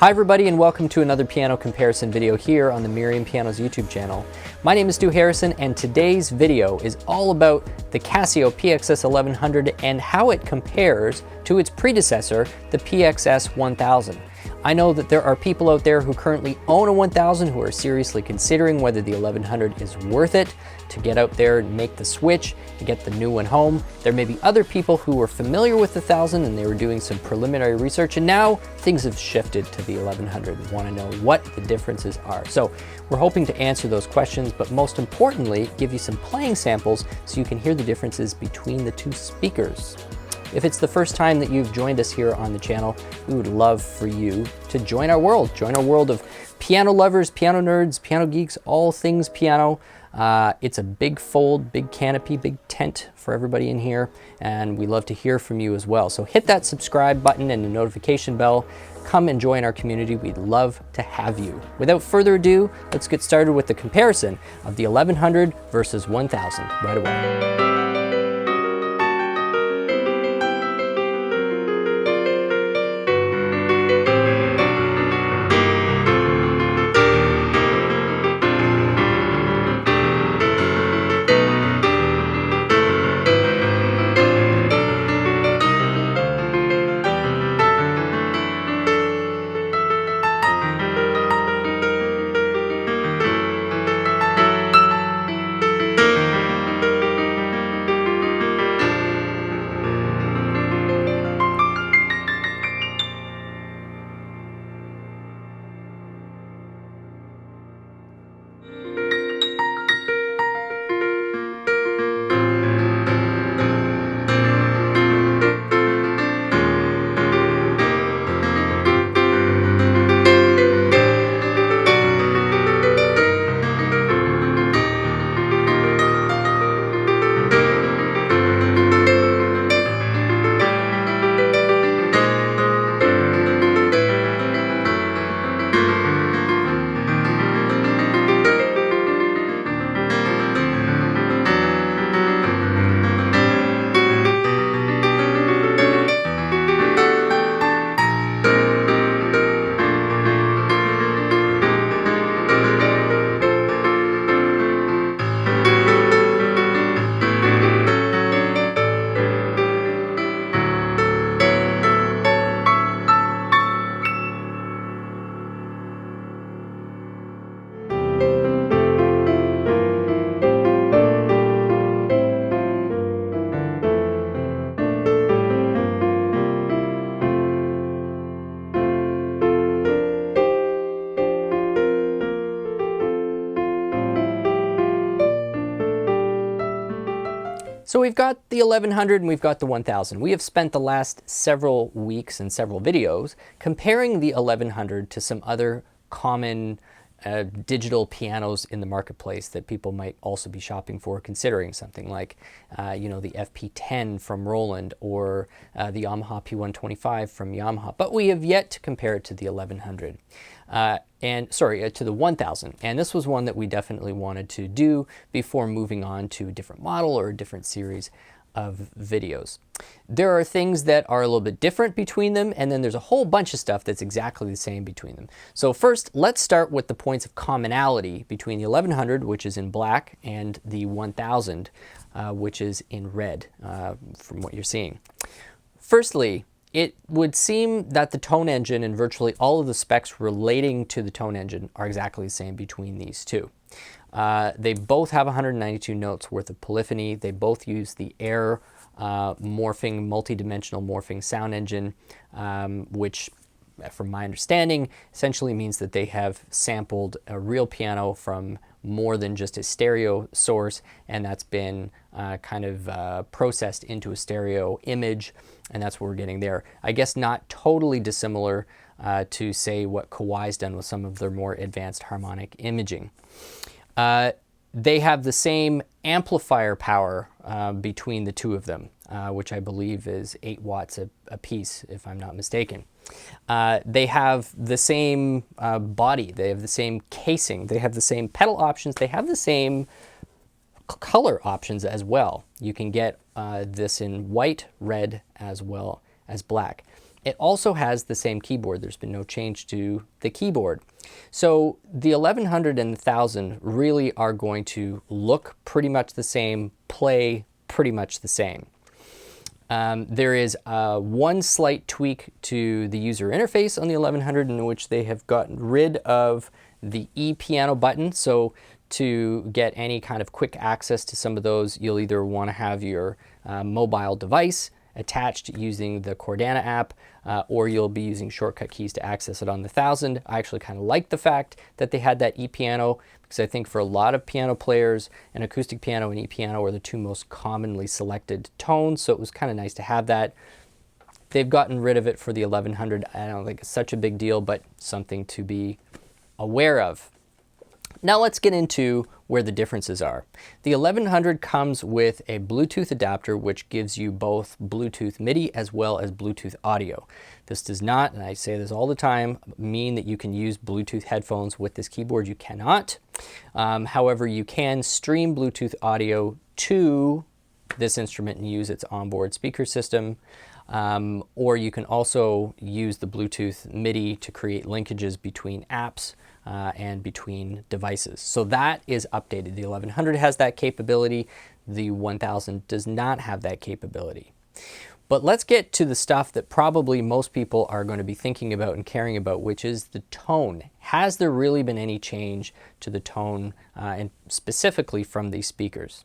Hi everybody and welcome to another piano comparison video here on the Merriam Pianos YouTube channel. My name is Stu Harrison and today's video is all about the Casio PX-S1100 and how it compares to its predecessor, the PX-S1000. I know that there are people out there who currently own a 1000 who are seriously considering whether the 1100 is worth it to get out there and make the switch and get the new one home. There may be other people who were familiar with the 1000 and they were doing some preliminary research, and now things have shifted to the 1100 and want to know what the differences are. So we're hoping to answer those questions, but most importantly, give you some playing samples so you can hear the differences between the two speakers. If it's the first time that you've joined us here on the channel, we would love for you to join our world of piano lovers, piano nerds, piano geeks, all things piano. It's a big fold, big canopy, big tent for everybody in here, and we love to hear from you as well. So hit that subscribe button and the notification bell. Come and join our community. We'd love to have you. Without further ado, let's get started with the comparison of the 1100 versus 1000 right away. So we've got the 1100 and we've got the 1000. We have spent the last several weeks and several videos comparing the 1100 to some other common digital pianos in the marketplace that people might also be shopping for, considering something like, the FP10 from Roland or the Yamaha P125 from Yamaha. But we have yet to compare it to the 1100. To the 1000. And this was one that we definitely wanted to do before moving on to a different model or a different series of videos. There are things that are a little bit different between them, and then there's a whole bunch of stuff that's exactly the same between them. So first, let's start with the points of commonality between the 1100, which is in black, and the 1000, which is in red, from what you're seeing. Firstly, it would seem that the tone engine and virtually all of the specs relating to the tone engine are exactly the same between these two. They both have 192 notes worth of polyphony. They both use the Air morphing, multi-dimensional morphing sound engine, which, from my understanding, essentially means that they have sampled a real piano from more than just a stereo source, and that's been processed into a stereo image, and that's what we're getting there. I guess not totally dissimilar to, say, what Kawai's done with some of their more advanced harmonic imaging. They have the same amplifier power between the two of them, which I believe is 8 watts a piece, if I'm not mistaken. They have the same body, they have the same casing, they have the same pedal options, they have the same color options as well. You can get this in white, red, as well as black. It also has the same keyboard. There's been no change to the keyboard. So the 1100 and the 1000 really are going to look pretty much the same, play pretty much the same. There is one slight tweak to the user interface on the 1100 in which they have gotten rid of the e-piano button. So to get any kind of quick access to some of those, you'll either want to have your mobile device attached using the Cordana app, or you'll be using shortcut keys to access it on the 1000. I actually kind of like the fact that they had that e-piano, because I think for a lot of piano players, an acoustic piano and e-piano are the two most commonly selected tones, so it was kind of nice to have that. They've gotten rid of it for the 1100. I don't think it's such a big deal, but something to be aware of. Now let's get into where the differences are. The 1100 comes with a Bluetooth adapter, which gives you both Bluetooth MIDI as well as Bluetooth audio. This does not, and I say this all the time, mean that you can use Bluetooth headphones with this keyboard. You cannot. However, you can stream Bluetooth audio to this instrument and use its onboard speaker system. Or you can also use the Bluetooth MIDI to create linkages between apps and between devices. So that is updated. The 1100 has that capability. The 1000 does not have that capability. But let's get to the stuff that probably most people are going to be thinking about and caring about, which is the tone. Has there really been any change to the tone, and specifically from these speakers?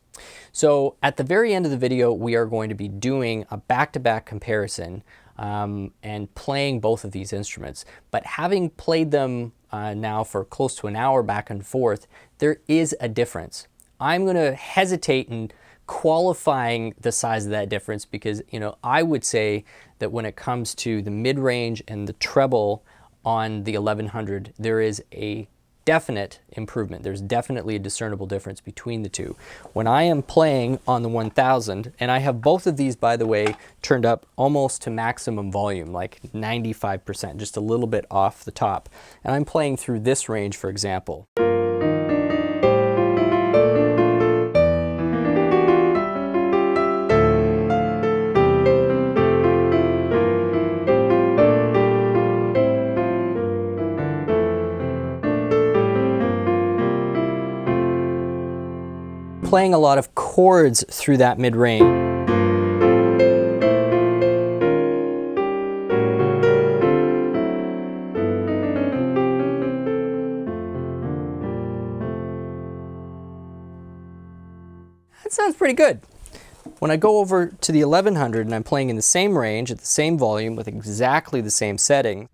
So at the very end of the video, we are going to be doing a back-to-back comparison and playing both of these instruments. But having played them now for close to an hour back and forth, there is a difference. I'm going to hesitate in qualifying the size of that difference because, you know, I would say that when it comes to the mid-range and the treble on the 1100, there is a definite improvement. There's definitely a discernible difference between the two. When I am playing on the 1000, and I have both of these, by the way, turned up almost to maximum volume, like 95%, just a little bit off the top. And I'm playing through this range, for example. Playing a lot of chords through that mid-range. That sounds pretty good. When I go over to the 1100 and I'm playing in the same range at the same volume with exactly the same setting,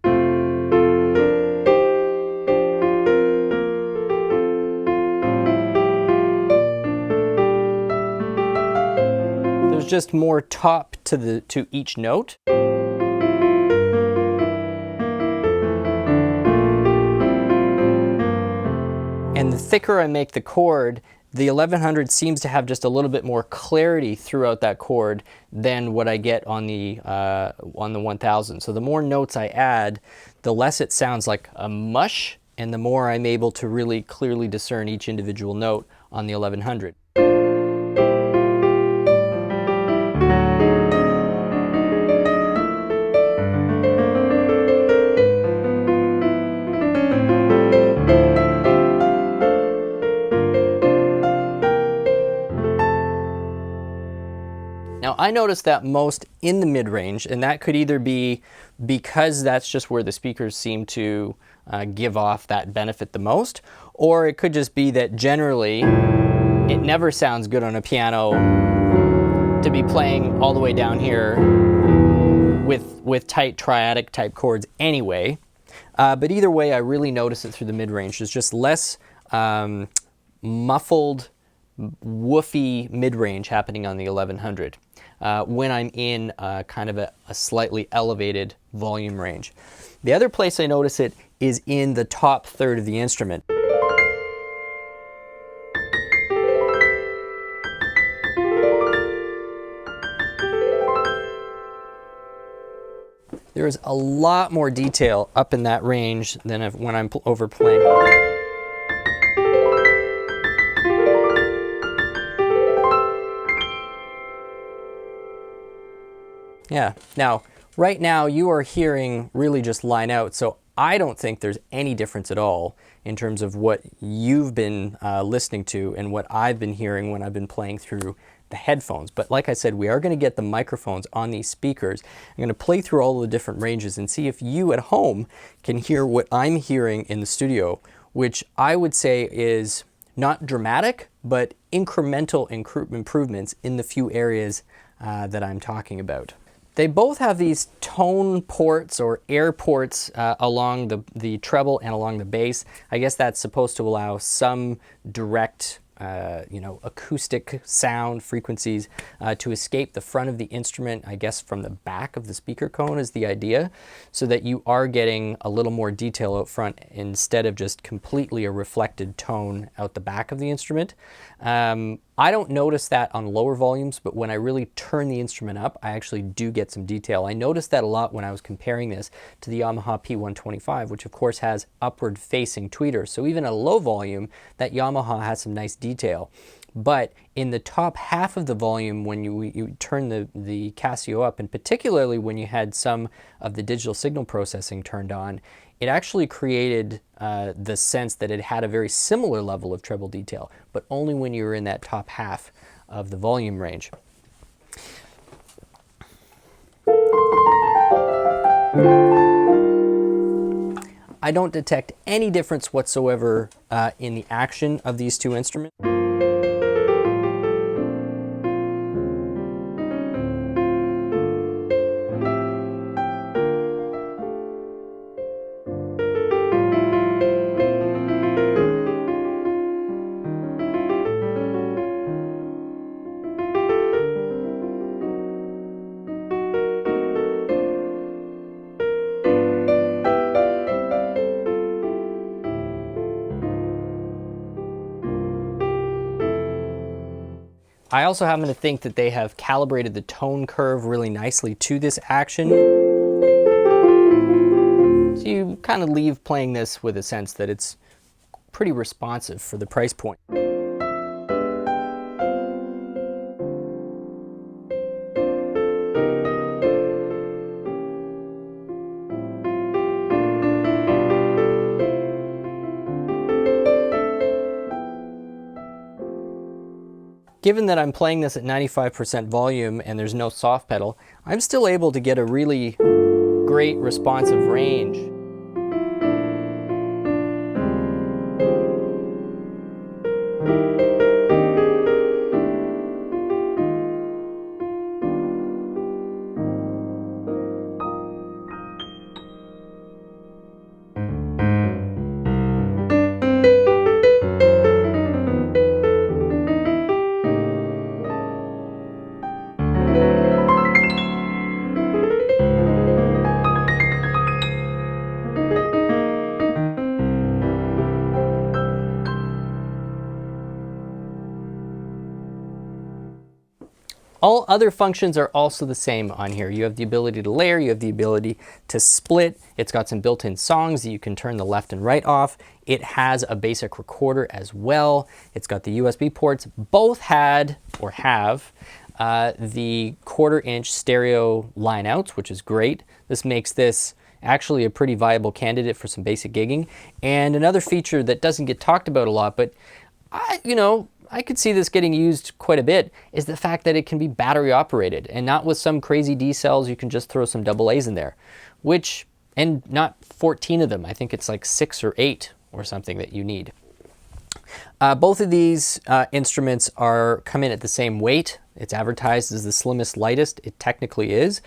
there's just more top to each note. And the thicker I make the chord, the 1100 seems to have just a little bit more clarity throughout that chord than what I get on the 1000. So the more notes I add, the less it sounds like a mush, and the more I'm able to really clearly discern each individual note on the 1100. Now, I noticed that most in the mid-range, and that could either be because that's just where the speakers seem to give off that benefit the most, or it could just be that generally it never sounds good on a piano to be playing all the way down here with tight triadic type chords anyway. But either way, I really notice it through the mid-range. There's just less muffled, woofy mid-range happening on the 1100 when I'm in kind of a slightly elevated volume range. The other place I notice it is in the top third of the instrument. There's a lot more detail up in that range than when I'm overplaying. Yeah, now Right now you are hearing really just line out, so I don't think there's any difference at all in terms of what you've been listening to and what I've been hearing when I've been playing through the headphones. But like I said, we are going to get the microphones on these speakers. I'm going to play through all the different ranges and see if you at home can hear what I'm hearing in the studio, which I would say is not dramatic, but incremental improvements in the few areas that I'm talking about. They both have these tone ports or air ports along the treble and along the bass. I guess that's supposed to allow some direct acoustic sound frequencies to escape the front of the instrument, I guess from the back of the speaker cone is the idea, so that you are getting a little more detail out front instead of just completely a reflected tone out the back of the instrument. I don't notice that on lower volumes, but when I really turn the instrument up, I actually do get some detail. I noticed that a lot when I was comparing this to the Yamaha P125, which of course has upward facing tweeters. So even at a low volume, that Yamaha has some nice detail. But in the top half of the volume, when you turn the Casio up, and particularly when you had some of the digital signal processing turned on, it actually created the sense that it had a very similar level of treble detail, but only when you were in that top half of the volume range. I don't detect any difference whatsoever in the action of these two instruments. I also happen to think that they have calibrated the tone curve really nicely to this action. So you kind of leave playing this with a sense that it's pretty responsive for the price point. Given that I'm playing this at 95% volume and there's no soft pedal, I'm still able to get a really great responsive range. All other functions are also the same on here. You have the ability to layer, you have the ability to split. It's got some built-in songs that you can turn the left and right off. It has a basic recorder as well. It's got the USB ports. Both had, or have, the 1/4-inch stereo line outs, which is great. This makes this actually a pretty viable candidate for some basic gigging. And another feature that doesn't get talked about a lot, but I could see this getting used quite a bit, is the fact that it can be battery operated and not with some crazy D cells. You can just throw some AA's in there, and not 14 of them. I think it's like 6 or 8 or something that you need. Both of these instruments come in at the same weight. It's advertised as the slimmest, lightest. It technically is.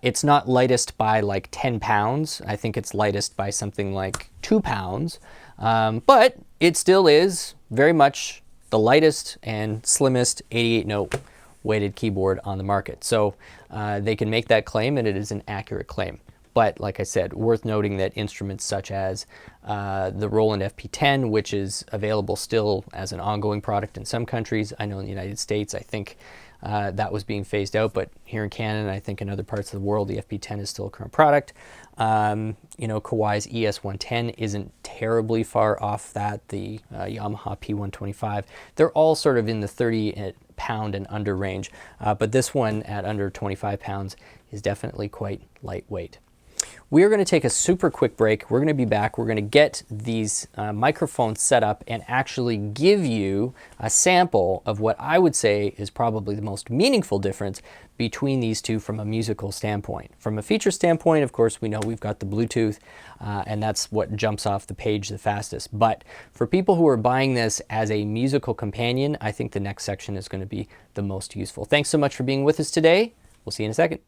It's not lightest by like 10 pounds. I think it's lightest by something like 2 pounds. But it still is very much the lightest and slimmest 88-note weighted keyboard on the market. So they can make that claim, and it is an accurate claim. But like I said, worth noting that instruments such as the Roland FP10, which is available still as an ongoing product in some countries. I know in the United States, I think that was being phased out, but here in Canada, I think in other parts of the world, the FP10 is still a current product. Kawai's ES110 isn't terribly far off that. The Yamaha P125, they're all sort of in the 30 pound and under range, but this one at under 25 pounds is definitely quite lightweight. We are going to take a super quick break. We're going to be back. We're going to get these microphones set up and actually give you a sample of what I would say is probably the most meaningful difference between these two from a musical standpoint. From a feature standpoint, of course, we know we've got the Bluetooth, and that's what jumps off the page the fastest. But for people who are buying this as a musical companion, I think the next section is going to be the most useful. Thanks so much for being with us today. We'll see you in a second.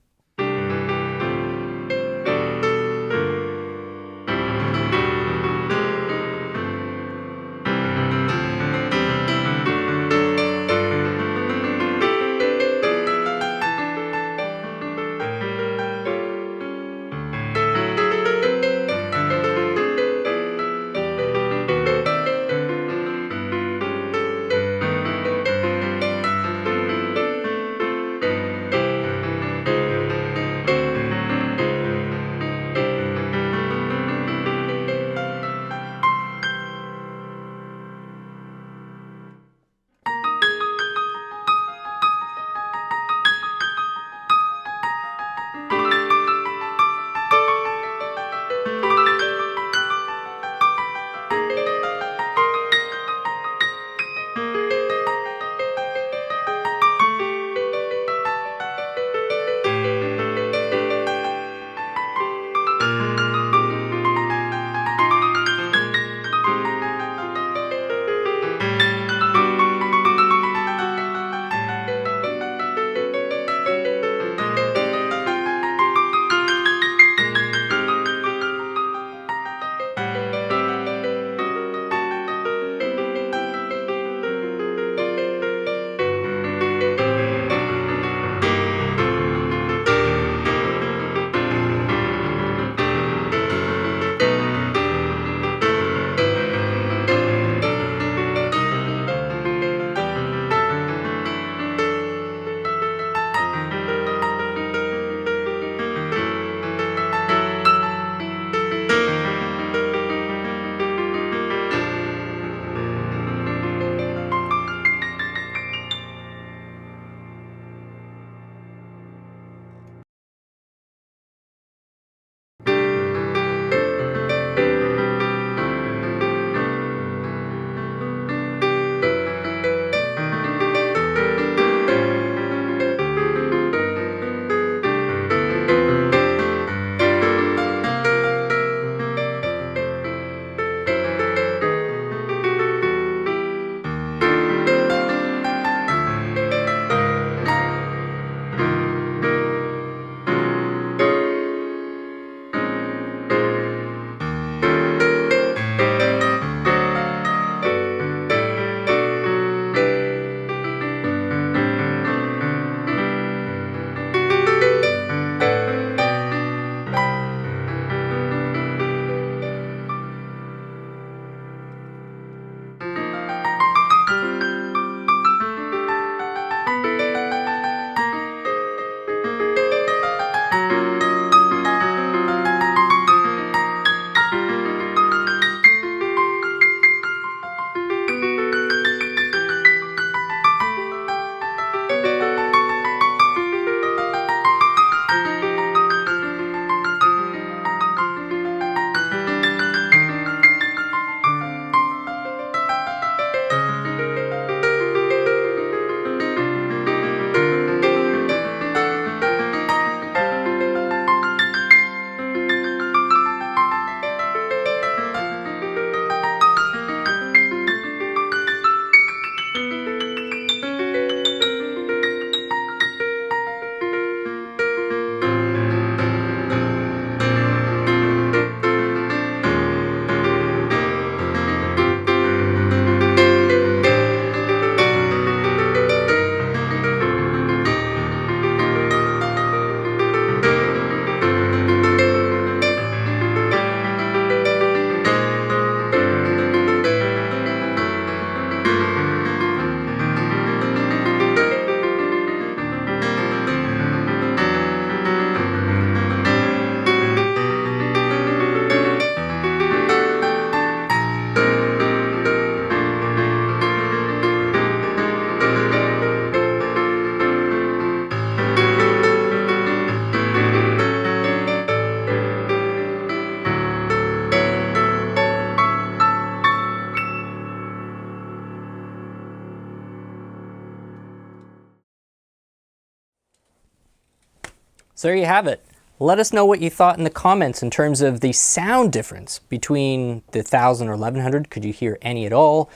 So there you have it. Let us know what you thought in the comments in terms of the sound difference between the 1000 or 1100. Could you hear any at all?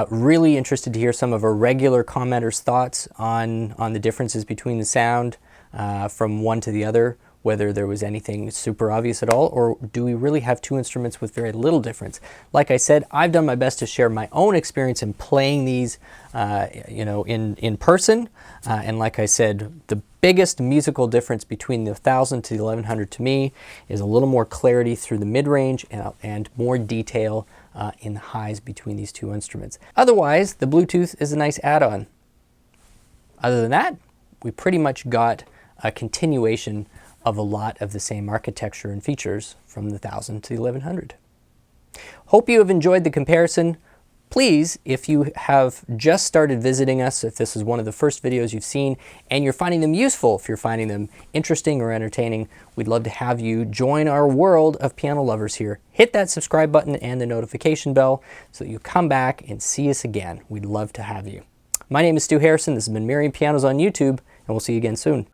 Really interested to hear some of our regular commenters' thoughts on the differences between the sound from one to the other, whether there was anything super obvious at all, or do we really have two instruments with very little difference? Like I said, I've done my best to share my own experience in playing these, in person. And like I said, the biggest musical difference between the 1000 to the 1100 to me is a little more clarity through the mid-range and more detail in the highs between these two instruments. Otherwise, the Bluetooth is a nice add-on. Other than that, we pretty much got a continuation of a lot of the same architecture and features from the 1000 to the 1100. Hope you have enjoyed the comparison. Please, if you have just started visiting us, if this is one of the first videos you've seen and you're finding them useful, if you're finding them interesting or entertaining, we'd love to have you join our world of piano lovers here. Hit that subscribe button and the notification bell so that you come back and see us again. We'd love to have you. My name is Stu Harrison. This has been Merriam Pianos on YouTube, and we'll see you again soon.